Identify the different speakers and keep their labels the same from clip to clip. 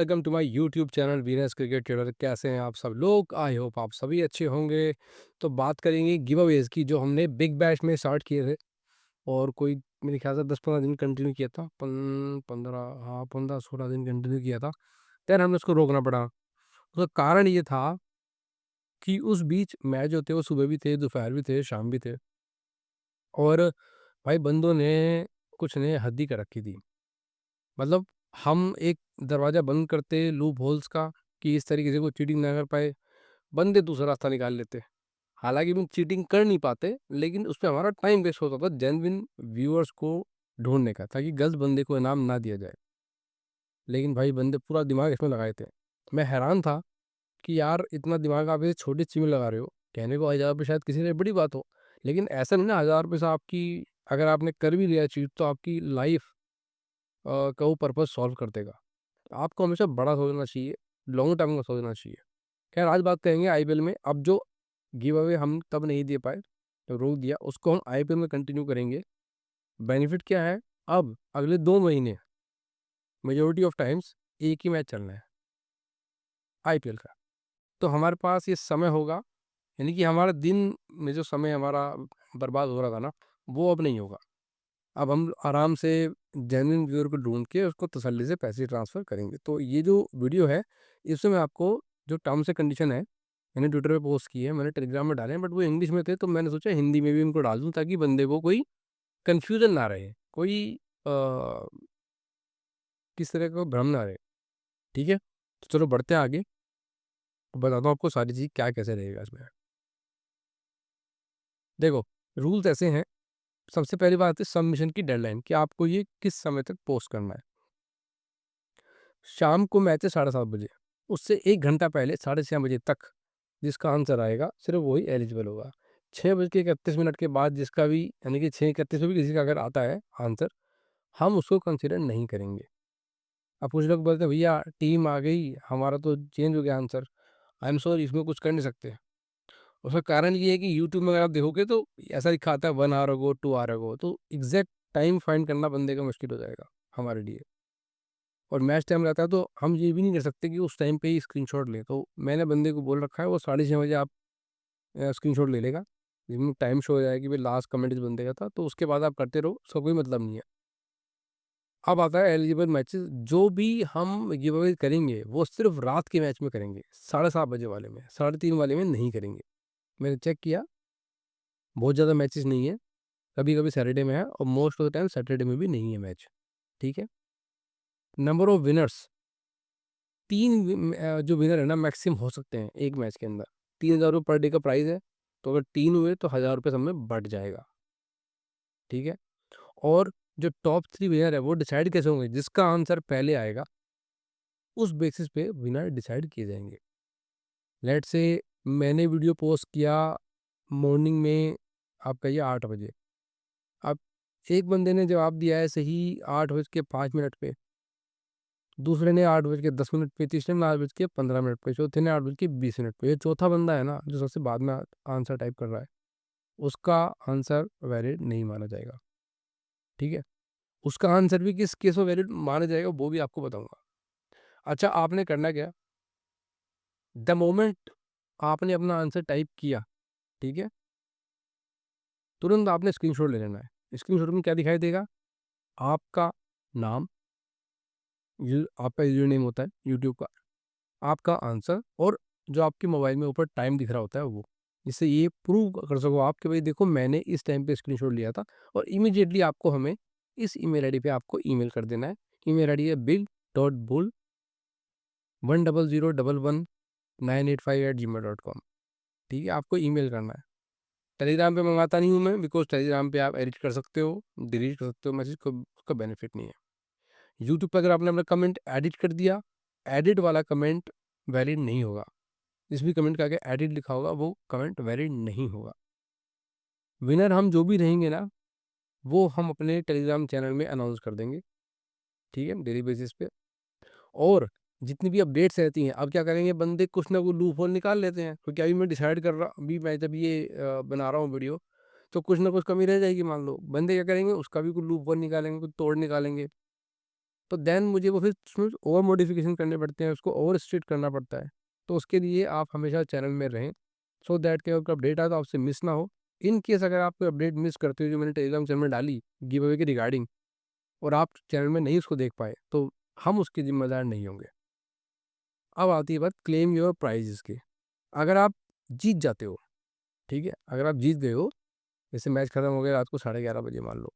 Speaker 1: Welcome to my YouTube channel Venus cricket trader. कैसे हैं आप सब लोग? आई होप आप सभी अच्छे होंगे। तो बात करेंगे गिव अवेज की, जो हमने बिग बैश में स्टार्ट किए थे और कोई मेरे ख्याल से 10-15 दिन कंटिन्यू किया था। 15-16 दिन कंटिन्यू किया था। फिर हमने उसको रोकना पड़ा। उसका कारण ये था कि उस बीच मैच जो थे वो सुबह भी थे, दोपहर भी थे, शाम भी थे। और भाई बंदों ने कुछ ने हद ही कर रखी थी। मतलब हम एक दरवाज़ा बंद करते लूप होल्स का कि इस तरीके से कोई चीटिंग ना कर पाए, बंदे दूसरा रास्ता निकाल लेते। हालाँकि हम चीटिंग कर नहीं पाते, लेकिन उसमें हमारा टाइम वेस्ट होता था जेन्युइन व्यूअर्स को ढूँढने का, ताकि गलत बंदे को इनाम ना दिया जाए। लेकिन भाई बंदे पूरा दिमाग इसमें लगाए थे। मैं हैरान था कि यार इतना दिमाग आप इस छोटी चीज़ में लगा रहे हो। कहने को 1000 रुपये शायद किसी लिए बड़ी बात हो, लेकिन ऐसा नहीं ना 1000 रुपये से आपकी, अगर आपने कर भी लिया चीट तो आपकी लाइफ़ का वो पर्पज़ सॉल्व कर देगा। आपको हमेशा बड़ा सोचना चाहिए, लॉन्ग टर्म का सोचना चाहिए। खैर आज बात करेंगे आईपीएल में। अब जो गिव अवे हम तब नहीं दे पाए, तो रोक दिया, उसको हम आईपीएल में कंटिन्यू करेंगे। बेनिफिट क्या है? अब अगले 2 महीने मेजॉरिटी ऑफ टाइम्स एक ही मैच चलना है आईपीएल का। तो हमारे पास ये समय होगा, यानी कि हमारा दिन में जो समय हमारा बर्बाद हो रहा था ना, वो अब नहीं होगा। अब हम आराम से जेन्युइन व्यूअर को ढूँढ के उसको तसल्ली से पैसे ट्रांसफ़र करेंगे। तो ये जो वीडियो है, इसमें मैं आपको जो टर्म्स एंड कंडीशन है, मैंने ट्विटर पे पोस्ट की है, मैंने टेलीग्राम में डाले हैं, बट वो इंग्लिश में थे, तो मैंने सोचा हिंदी में भी उनको डाल दूँ, ताकि बंदे को कोई कन्फ्यूज़न ना रहे, कोई किस तरह का भ्रम ना रहे। ठीक है? तो चलो बढ़ते हैं आगे, बताता हूँ आपको सारी चीज़ क्या कैसे रहेगा इसमें। देखो, रूल्स ऐसे हैं। सबसे पहली बात है सबमिशन की डेडलाइन, कि आपको ये किस समय तक पोस्ट करना है। शाम को मैच है 7:30 बजे, उससे 1 घंटा पहले 6:30 बजे तक जिसका आंसर आएगा सिर्फ वही एलिजिबल होगा। 6:31 के बाद जिसका भी, यानी कि 6:31 में भी किसी का अगर आता है आंसर, हम उसको कंसिडर नहीं करेंगे। अब कुछ लोग बोलते हैं भैया टीम आ गई, हमारा तो चेंज हो गया आंसर। आई एम सॉरी, इसमें कुछ कर नहीं सकते। उसका कारण ये है कि यूट्यूब में अगर आप देखोगे तो ऐसा लिखा आता है 1 आवर अगो, 2 आवर अगो, तो एग्जैक्ट टाइम फाइंड करना बंदे का मुश्किल हो जाएगा हमारे लिए। और मैच टाइम रहता है तो हम ये भी नहीं कर सकते कि उस टाइम पे ही स्क्रीनशॉट लें। तो मैंने बंदे को बोल रखा है वो 6:30 बजे आप स्क्रीनशॉट ले लेगा, जिसमें टाइम शो हो जाएगा कि भाई लास्ट कमेंट इस बंदे का था, तो उसके बाद आप करते रहो, उसका कोई मतलब नहीं है। अब आता है एलिजिबल मैचेस। जो भी हम गिव अवे करेंगे वो सिर्फ रात के मैच में करेंगे, 7:30 बजे वाले में, 3:30 वाले में नहीं करेंगे। मैंने चेक किया, बहुत ज़्यादा मैचेस नहीं है, कभी कभी सैटरडे में है और most of the time Saturday में भी नहीं है मैच। ठीक है? नंबर ऑफ विनर्स, जो विनर है ना मैक्सिमम हो सकते हैं एक मैच के अंदर। 3,000 रुपये पर डे का प्राइस है, तो अगर 3 हुए तो 1,000 रुपये सब में बढ़ जाएगा। ठीक है? और जो टॉप 3 विनर है वो डिसाइड कैसे होंगे? जिसका आंसर पहले आएगा उस बेसिस पे विनर डिसाइड किए जाएंगे। लेट्स से मैंने वीडियो पोस्ट किया मॉर्निंग में, आप कहिए 8 बजे। अब एक बंदे ने जवाब दिया है सही 8:05 पे, दूसरे ने 8:10 पे, तीसरे ने 8:15 पे, चौथे ने 8:20 पे। ये चौथा बंदा है ना जो सबसे बाद में आंसर टाइप कर रहा है, उसका आंसर वैलिड नहीं माना जाएगा। ठीक है? उसका आंसर भी किस केस में वैलिड माना जाएगा वो भी आपको बताऊंगा। अच्छा, आपने करना क्या, द मोमेंट आपने अपना आंसर टाइप किया, ठीक है, तुरंत आपने स्क्रीनशॉट ले लेना है। स्क्रीनशॉट में क्या दिखाई देगा? आपका नाम, आपका यूजर नेम होता है यूट्यूब का, आपका आंसर, और जो आपके मोबाइल में ऊपर टाइम दिख रहा होता है वो, जिससे ये प्रूव कर सको आप कि भाई देखो मैंने इस टाइम पे स्क्रीनशॉट लिया था। और इमीडिएटली आपको हमें इस ईमेल आईडी पे आपको ईमेल कर देना है। ईमेल आईडी है big.bull100119858@gmail.com। ठीक है? आपको ईमेल करना है। टेलीग्राम पे मंगाता नहीं हूँ मैं, बिकॉज टेलीग्राम पे आप एडिट कर सकते हो, डिलीट कर सकते हो मैसेज को, उसका बेनिफिट नहीं है। यूट्यूब पे अगर आपने अपना कमेंट एडिट कर दिया, एडिट वाला कमेंट वैलिड नहीं होगा। जिस भी कमेंट का आगे एडिट लिखा होगा वो कमेंट वैलिड नहीं होगा। विनर हम जो भी रहेंगे ना, वो हम अपने टेलीग्राम चैनल में अनाउंस कर देंगे। ठीक है? डेली बेसिस पे। और जितनी भी अपडेट्स रहती हैं, अब क्या करेंगे बंदे, कुछ ना कुछ लूप होल निकाल लेते हैं, क्योंकि अभी मैं डिसाइड कर रहा, अभी मैं जब ये बना रहा हूँ वीडियो, तो कुछ ना कुछ कमी रह जाएगी मान लो, बंदे क्या करेंगे उसका भी कुछ लूप होल निकालेंगे, कुछ तोड़ निकालेंगे। तो देन मुझे वो फिर उसमें और मॉडिफिकेशन करने पड़ते हैं, उसको और स्ट्रिक्ट करना पड़ता है। तो उसके लिए आप हमेशा चैनल में रहें, सो दैट कि आपका अपडेट आए तो आपसे मिस ना हो। इन केस अगर आप कोई अपडेट मिस करते हो जो मैंने टेलीग्राम चैनल में डाली गिव अवे के रिगार्डिंग, और आप चैनल में नहीं उसको देख पाए, तो हम उसके ज़िम्मेदार नहीं होंगे। अब आती है बात क्लेम योर प्राइज़ेज़ की। अगर आप जीत जाते हो, ठीक है? अगर आप जीत गए हो, जैसे मैच खत्म हो गया रात को 11:30 बजे मान लो,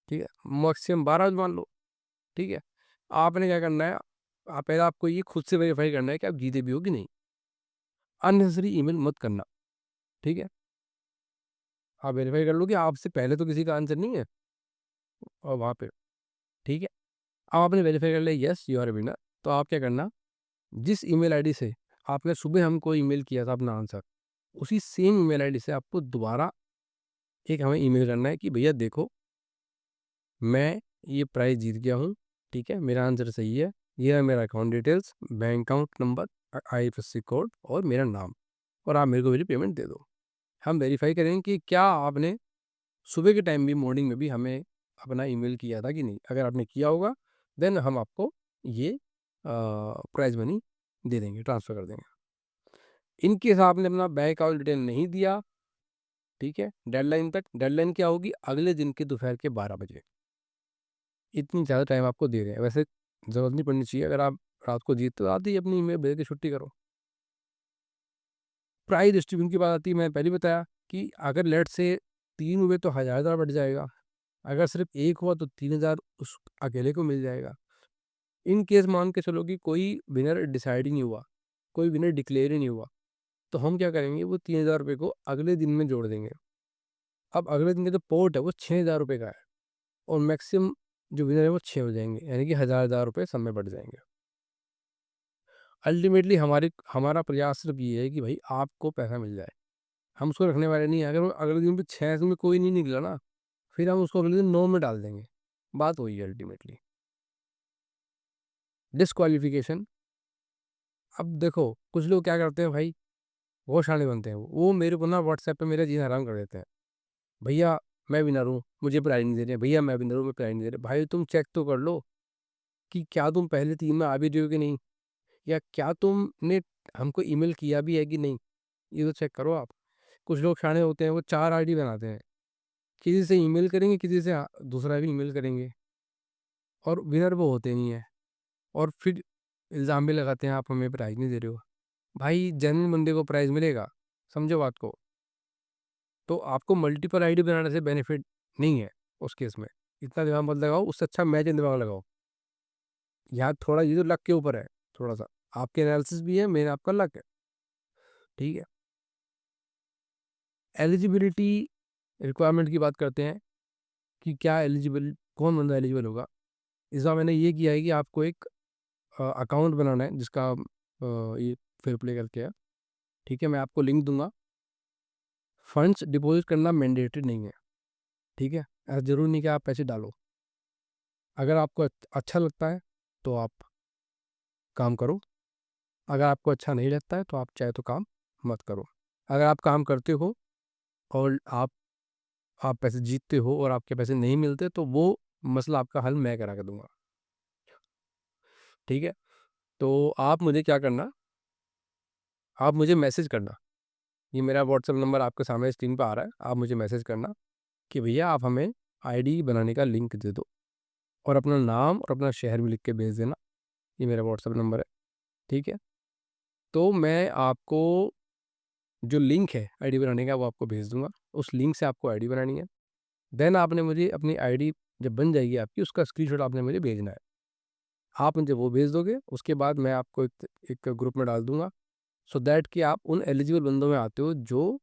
Speaker 1: ठीक है? मैक्सिमम 12 बजे मान लो, ठीक है? आपने क्या करना है, पहले आपको ये खुद से वेरीफ़ाई करना है कि आप जीते भी हो कि नहीं। अननेसेसरी ईमेल मत करना, ठीक है? आप वेरीफ़ाई कर लो कि आपसे पहले तो किसी का आंसर नहीं है वहाँ पे, ठीक है? अब आपने वेरीफ़ाई कर लिया yes you are a winner, तो आप क्या करना, जिस ईमेल आईडी से आपने सुबह हमको ईमेल किया था अपना आंसर, उसी सेम ईमेल आईडी से आपको दोबारा एक हमें ईमेल करना है कि भैया देखो, मैं ये प्राइज़ जीत गया हूँ, ठीक है? मेरा आंसर सही है, ये है मेरा account details, bank account number, IFSC code और मेरा नाम, और आप मेरे को मेरी पेमेंट दे दो। हम वेरीफ़ाई करेंगे कि क्या आपने सुबह के टाइम भी, मॉर्निंग में भी हमें अपना ईमेल किया था कि नहीं। अगर आपने किया होगा, देन हम आपको ये प्राइज़ मनी दे देंगे, ट्रांसफ़र कर देंगे। इन केस आपने अपना बैंक अकाउंट डिटेल नहीं दिया, ठीक है? डेडलाइन तक, डेडलाइन क्या होगी? अगले दिन के दोपहर के 12 बजे। इतनी ज़्यादा टाइम आपको दे रहे हैं। वैसे ज़रूरत नहीं पड़नी चाहिए, अगर आप रात को जीतते हो, आते ही अपनी ईमेल भेज के छुट्टी करो। प्राइस डिस्ट्रीब्यूशन की बात आती है, मैंने पहले ही बताया कि अगर लेट्स से 3 हुए तो 1000 बढ़ जाएगा। अगर सिर्फ 1 हुआ तो 3000 उस अकेले को मिल जाएगा। इन केस मान के चलो कि कोई विनर डिसाइड ही नहीं हुआ, कोई विनर डिक्लेयर ही नहीं हुआ, तो हम क्या करेंगे, वो 3000 रुपये को अगले दिन में जोड़ देंगे। अब अगले दिन का जो पोर्ट है वो 6000 रुपये का है, और मैक्सिमम जो विनर है वो 6 हो जाएँगे, यानी कि हज़ार रुपये सब में बढ़ जाएँगे। अल्टीमेटली हमारा प्रयास सिर्फ ये है कि भाई आपको पैसा मिल जाए। हम उसको रखने वाले नहीं हैं। अगर वो अगले दिन भी 6 में कोई नहीं निकला ना, फिर हम उसको अगले दिन 9 में डाल देंगे। बात वही है अल्टीमेटली। डिस्क्वालिफ़िकेशन, अब देखो कुछ लोग क्या करते हैं भाई, बहुत शाणे बनते हैं वो मेरे को ना व्हाट्सएप पे मेरा जीना हराम कर देते हैं। भैया मैं विनर हूँ, मुझे प्राइज़ नहीं दे रहे, भैया मैं विनर हूँ, मैं प्राइज़ नहीं दे रहे। भाई तुम चेक तो कर लो कि क्या तुम पहले टीम में आ भी रहे हो कि नहीं? या क्या तुमने हमको ईमेल किया भी है कि नहीं? ये तो चेक करो आप। कुछ लोग शाणे होते हैं, वो 4 आईडी बनाते हैं। किसी से ईमेल करेंगे, किसी से दूसरा भी ईमेल करेंगे, और विनर वो होते नहीं हैं, और फिर इल्ज़ाम भी लगाते हैं आप हमें प्राइज़ नहीं दे रहे हो। भाई जेन्युइन बंदे को प्राइज़ मिलेगा, समझो बात को। तो आपको मल्टीपल आईडी बनाने से बेनिफिट नहीं है उस केस में। इतना दिमाग मत लगाओ, उससे अच्छा मैच इन दिमाग लगाओ। यहाँ थोड़ा ये तो लक के ऊपर है, थोड़ा-सा। आपके एनालिसिस भी है, मेरा आपका लक है, ठीक है? एलिजिबिलिटी रिक्वायरमेंट की बात करते हैं कि क्या एलिजिबल, कौन बंदा एलिजिबल होगा। इस बार मैंने ये किया है कि आपको एक अकाउंट बनाना है जिसका ये फेयर प्ले करके है, ठीक है? मैं आपको लिंक दूँगा। फंड्स डिपॉज़िट करना मैंडेटरी नहीं है, ठीक है? ऐसा ज़रूरी नहीं कि आप पैसे डालो। अगर आपको अच्छा लगता है, तो आप काम करो। अगर आपको अच्छा नहीं लगता है, तो आप चाहे तो काम मत करो। अगर आप काम करते हो और आप पैसे जीतते हो और आपके पैसे नहीं मिलते, तो वो मसला आपका हल मैं करा के दूँगा, ठीक है? तो आप मुझे क्या करना, आप मुझे मैसेज करना। ये मेरा व्हाट्सएप नंबर आपके सामने स्क्रीन पे आ रहा है। आप मुझे मैसेज करना कि भैया आप हमें आईडी बनाने का लिंक दे दो, और अपना नाम और अपना शहर भी लिख के भेज देना। ये मेरा व्हाट्सएप नंबर है, ठीक है? तो मैं आपको जो लिंक है आईडी बनाने का वो आपको भेज दूँगा। उस लिंक से आपको आईडी बनानी है। देन आपने मुझे अपनी आईडी जब बन जाएगी आपकी, उसका स्क्रीनशॉट आपने मुझे भेजना है। आप मुझे वो भेज दोगे, उसके बाद मैं आपको एक ग्रुप में डाल दूँगा, सो दैट कि आप उन एलिजिबल बंदों में आते हो जो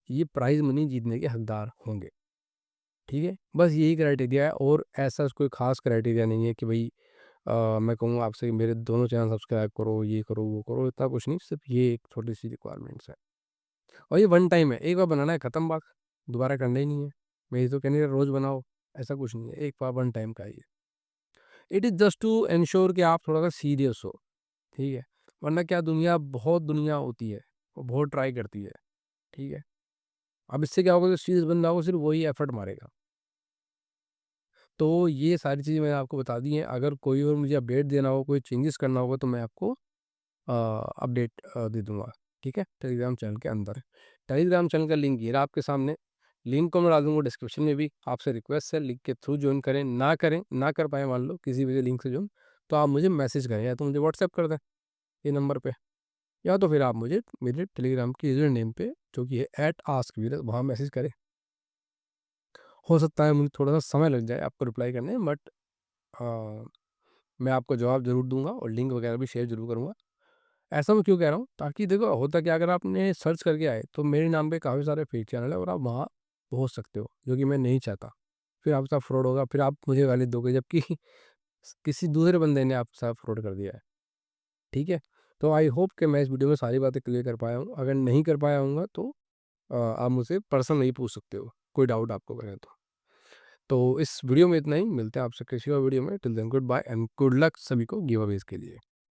Speaker 1: ये प्राइज़ मनी जीतने के हकदार होंगे, ठीक है? बस यही क्राइटेरिया है, और ऐसा कोई ख़ास क्राइटेरिया नहीं है कि भई मैं कहूँगा आपसे मेरे दोनों चैनल सब्सक्राइब करो, ये करो, वो करो, इतना कुछ नहीं, सिर्फ़ ये एक छोटी-सी रिक्वायरमेंट्स है। और ये वन टाइम है, एक बार बनाना है, खत्म बात, दोबारा करना ही नहीं है। मैं ये तो कहने रोज़ बनाओ, ऐसा कुछ नहीं है, एक बार वन टाइम का ही है। It is just to ensure कि आप थोड़ा-सा सीरियस हो, ठीक है? वरना क्या, बहुत दुनिया होती है, वो बहुत ट्राई करती है, ठीक है? अब इससे क्या होगा, जो सीरियस बंदा होगा सिर्फ़ वही एफर्ट मारेगा। तो ये सारी चीज़ें मैंने आपको बता दी हैं। अगर कोई और मुझे अपडेट देना हो, कोई चेंजेस करना होगा तो मैं आपको अपडेट दे दूँगा, ठीक है? टेलीग्राम चैनल के अंदर। टेलीग्राम चैनल का लिंक ये रहा आपके सामने। लिंक को मैं डाल दूँगा डिस्क्रिप्शन में भी। आपसे रिक्वेस्ट है लिंक के थ्रू जॉइन करें, ना करें, ना कर पाएँ मान लो किसी वजह लिंक से जॉइन, तो आप मुझे मैसेज करें या तो मुझे व्हाट्सएप कर दें ये नंबर पे, या तो फिर आप मुझे मेरे टेलीग्राम के यूज़र नेम पे जो कि है @askviral वहाँ मैसेज करें। हो सकता है मुझे थोड़ा-सा समय लग जाए आपको रिप्लाई करने में, बट अ, मैं आपको जवाब ज़रूर दूँगा और लिंक वगैरह भी शेयर ज़रूर करूँगा। ऐसा मैं क्यों कह रहा हूँ? ताकि देखो होता क्या है, अगर आपने सर्च करके आए तो मेरे नाम पे काफ़ी सारे फेक चैनल है और आप वहाँ पहुँच सकते हो, जो कि मैं नहीं चाहता। फिर आपके साथ फ्रॉड होगा, फिर आप मुझे गाली दोगे जबकि किसी दूसरे बंदे ने आपके साथ फ्रॉड कर दिया है, ठीक है? तो आई होप कि मैं इस वीडियो में सारी बातें क्लियर कर पाया हूँ। अगर नहीं कर पाया होऊँगा तो आप मुझसे पर्सनली पूछ सकते हो, कोई डाउट आपको रहे तो। तो इस वीडियो में इतना ही, मिलते हैं आपसे किसी और वीडियो में। Till then good bye and good luck सभी को गिव अवेज़ के लिए।